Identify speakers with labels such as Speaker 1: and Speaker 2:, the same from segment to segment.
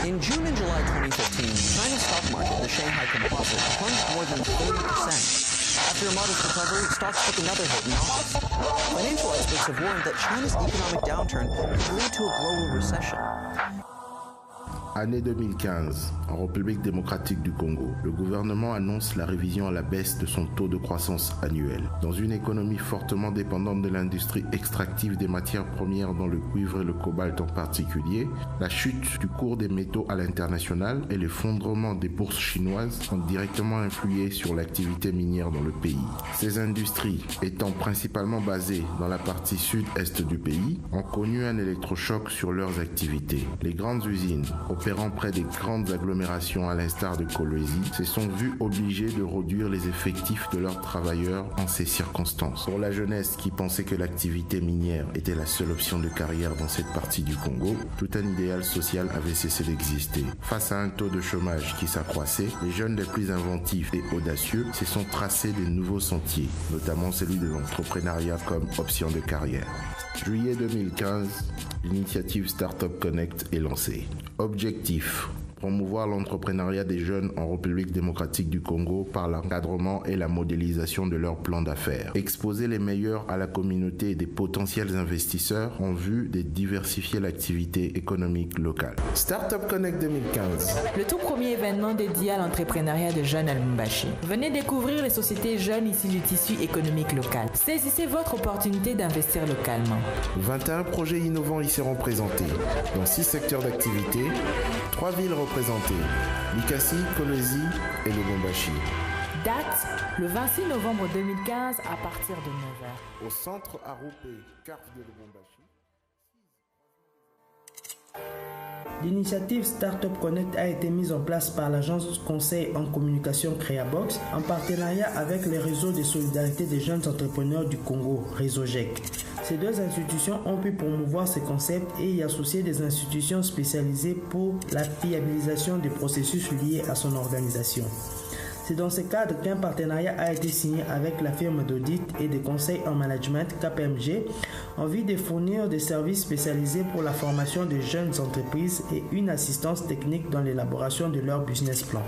Speaker 1: In June and July 2015, China's stock market, the Shanghai Composite, plunged more than 30%. After a modest recovery, stocks took another hit in August. Financial experts have warned that China's economic downturn could lead to a global recession.
Speaker 2: Année 2015, en République démocratique du Congo, le gouvernement annonce la révision à la baisse de son taux de croissance annuel. Dans une économie fortement dépendante de l'industrie extractive des matières premières dont le cuivre et le cobalt en particulier, la chute du cours des métaux à l'international et l'effondrement des bourses chinoises ont directement influé sur l'activité minière dans le pays. Ces industries, étant principalement basées dans la partie sud-est du pays, ont connu un électrochoc sur leurs activités. Les grandes usines opérant près des grandes agglomérations à l'instar de Kolwezi se sont vus obligés de réduire les effectifs de leurs travailleurs en ces circonstances. Pour la jeunesse qui pensait que l'activité minière était la seule option de carrière dans cette partie du Congo, tout un idéal social avait cessé d'exister. Face à un taux de chômage qui s'accroissait, les jeunes les plus inventifs et audacieux se sont tracés de nouveaux sentiers, notamment celui de l'entrepreneuriat comme option de carrière. Juillet 2015, l'initiative Startup Connect est lancée. Objectif: promouvoir l'entrepreneuriat des jeunes en République démocratique du Congo par l'encadrement et la modélisation de leurs plans d'affaires. Exposer les meilleurs à la communauté et des potentiels investisseurs en vue de diversifier l'activité économique locale. Startup Connect 2015.
Speaker 3: Le tout premier événement dédié à l'entrepreneuriat de jeunes à Lubumbashi. Venez découvrir les sociétés jeunes issues du tissu économique local. Saisissez votre opportunité d'investir localement.
Speaker 2: 21 projets innovants y seront présentés dans 6 secteurs d'activité, 3 villes représentées, Likasi, Kolwezi et Lubumbashi.
Speaker 3: Date, le 26 novembre 2015 à partir de 9h.
Speaker 2: Au centre Aroupé, carte de Lubumbashi.
Speaker 4: L'initiative Startup Connect a été mise en place par l'agence conseil en communication Créabox en partenariat avec les réseaux de solidarité des jeunes entrepreneurs du Congo, Réseau GEC. Ces deux institutions ont pu promouvoir ce concept et y associer des institutions spécialisées pour la fiabilisation des processus liés à son organisation. C'est dans ce cadre qu'un partenariat a été signé avec la firme d'audit et de conseil en management KPMG en vue de fournir des services spécialisés pour la formation de jeunes entreprises et une assistance technique dans l'élaboration de leur business plan.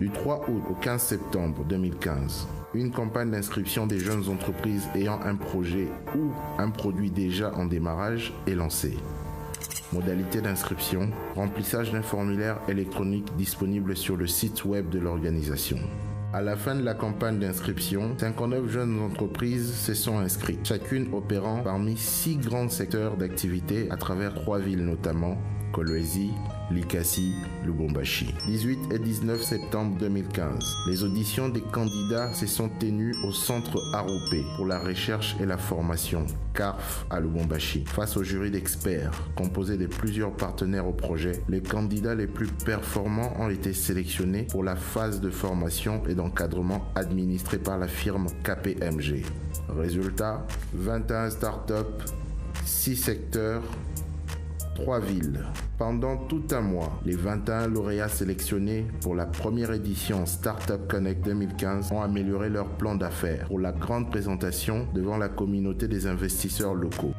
Speaker 2: Du 3 août au 15 septembre 2015, une campagne d'inscription des jeunes entreprises ayant un projet ou un produit déjà en démarrage est lancée. Modalité d'inscription, remplissage d'un formulaire électronique disponible sur le site web de l'organisation. À la fin de la campagne d'inscription, 59 jeunes entreprises se sont inscrites, chacune opérant parmi 6 grands secteurs d'activité à travers 3 villes notamment, Kolwezi, Likasi, Lubumbashi. 18 et 19 septembre 2015, les auditions des candidats se sont tenues au centre Aroupé pour la recherche et la formation, CARF à Lubumbashi. Face au jury d'experts, composé de plusieurs partenaires au projet, les candidats les plus performants ont été sélectionnés pour la phase de formation et d'encadrement administrée par la firme KPMG. Résultat, 21 startups, 6 secteurs, 3 villes. Pendant tout un mois, les 21 lauréats sélectionnés pour la première édition Startup Connect 2015 ont amélioré leur plan d'affaires pour la grande présentation devant la communauté des investisseurs locaux.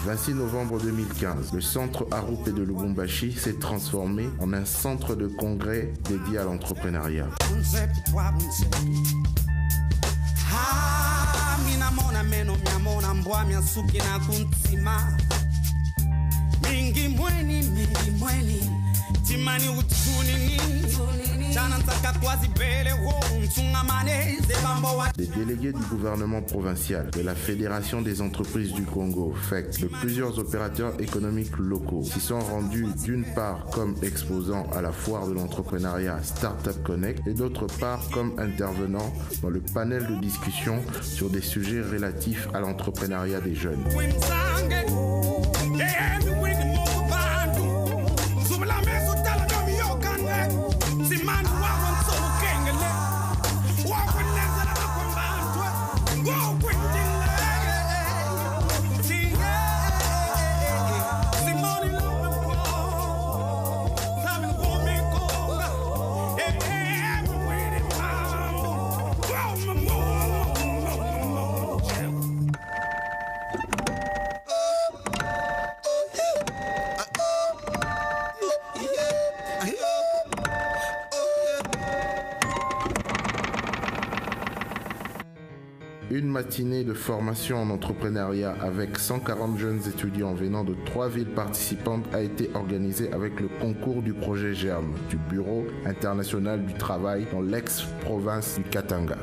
Speaker 2: Le 26 novembre 2015, le centre Aroupé de Lubumbashi s'est transformé en un centre de congrès dédié à l'entrepreneuriat. Des délégués du gouvernement provincial, de la Fédération des entreprises du Congo, FEC, de plusieurs opérateurs économiques locaux s'y sont rendus d'une part comme exposants à la foire de l'entrepreneuriat Startup Connect et d'autre part comme intervenants dans le panel de discussion sur des sujets relatifs à l'entrepreneuriat des jeunes. Une matinée de formation en entrepreneuriat avec 140 jeunes étudiants venant de 3 villes participantes a été organisée avec le concours du projet GERM du Bureau international du travail dans l'ex-province du Katanga.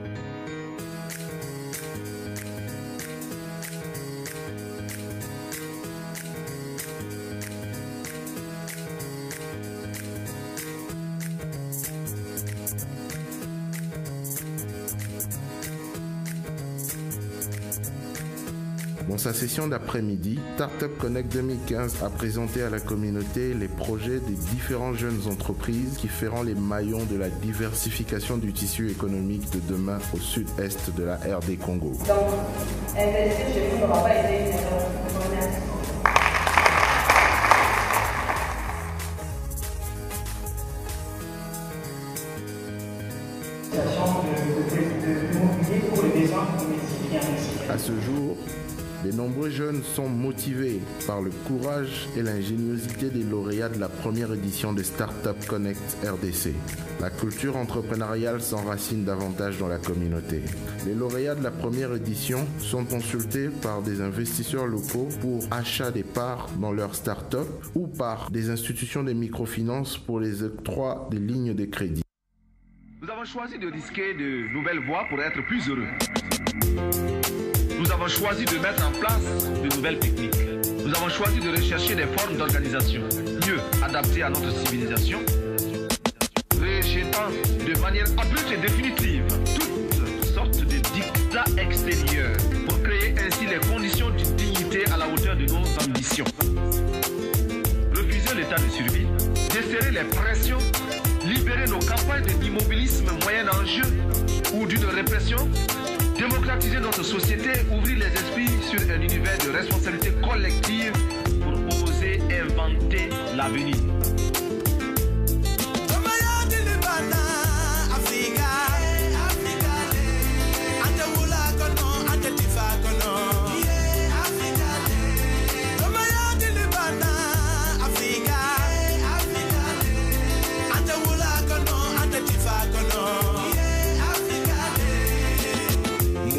Speaker 2: Dans sa session d'après-midi, Startup Connect 2015 a présenté à la communauté les projets des différentes jeunes entreprises qui feront les maillons de la diversification du tissu économique de demain au sud-est de la RD Congo.
Speaker 5: Donc, investir chez vous n'aura pas été une erreur.
Speaker 2: À ce jour, de nombreux jeunes sont motivés par le courage et l'ingéniosité des lauréats de la première édition de Startup Connect RDC. La culture entrepreneuriale s'enracine davantage dans la communauté. Les lauréats de la première édition sont consultés par des investisseurs locaux pour achat des parts dans leur start-up ou par des institutions de microfinance pour les octrois des lignes de crédit.
Speaker 6: Nous avons choisi de risquer de nouvelles voies pour être plus heureux. Nous avons choisi de mettre en place de nouvelles techniques. Nous avons choisi de rechercher des formes d'organisation mieux adaptées à notre civilisation, rejetant de manière abrupte et définitive toutes sortes de dictats extérieurs pour créer ainsi les conditions d'une dignité à la hauteur de nos ambitions. Refuser l'état de survie, desserrer les pressions, libérer nos campagnes d'immobilisme moyen enjeu ou d'une répression, démocratiser notre société, ouvrir les esprits sur un univers de responsabilité collective pour oser inventer l'avenir.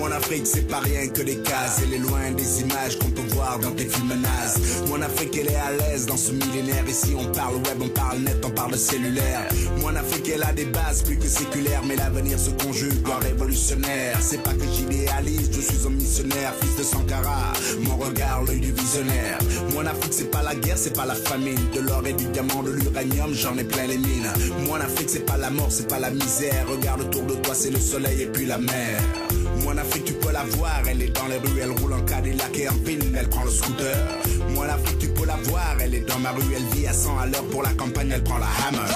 Speaker 7: L'Afrique c'est pas rien que des cases, elle est loin des images qu'on peut voir dans tes films nazes. Mon Afrique elle est à l'aise dans ce millénaire, ici on parle web, on parle net, on parle cellulaire. Mon Afrique elle a des bases plus que séculaires, mais l'avenir se conjugue en révolutionnaire. C'est pas que j'idéalise, je suis un missionnaire, fils de Sankara, mon regard l'œil du visionnaire. Mon Afrique c'est pas la guerre, c'est pas la famine, de l'or et du diamant, de l'uranium, j'en ai plein les mines. Mon Afrique c'est pas la mort, c'est pas la misère, regarde autour de toi c'est le soleil et puis la mer. Mon Afrique tu peux la voir, elle est dans les rues, elle roule en Cadillac et en pin, elle prend le scooter. Mon Afrique tu peux la voir, elle est dans ma rue, elle vit à 100 à l'heure pour la campagne, elle prend la hammer.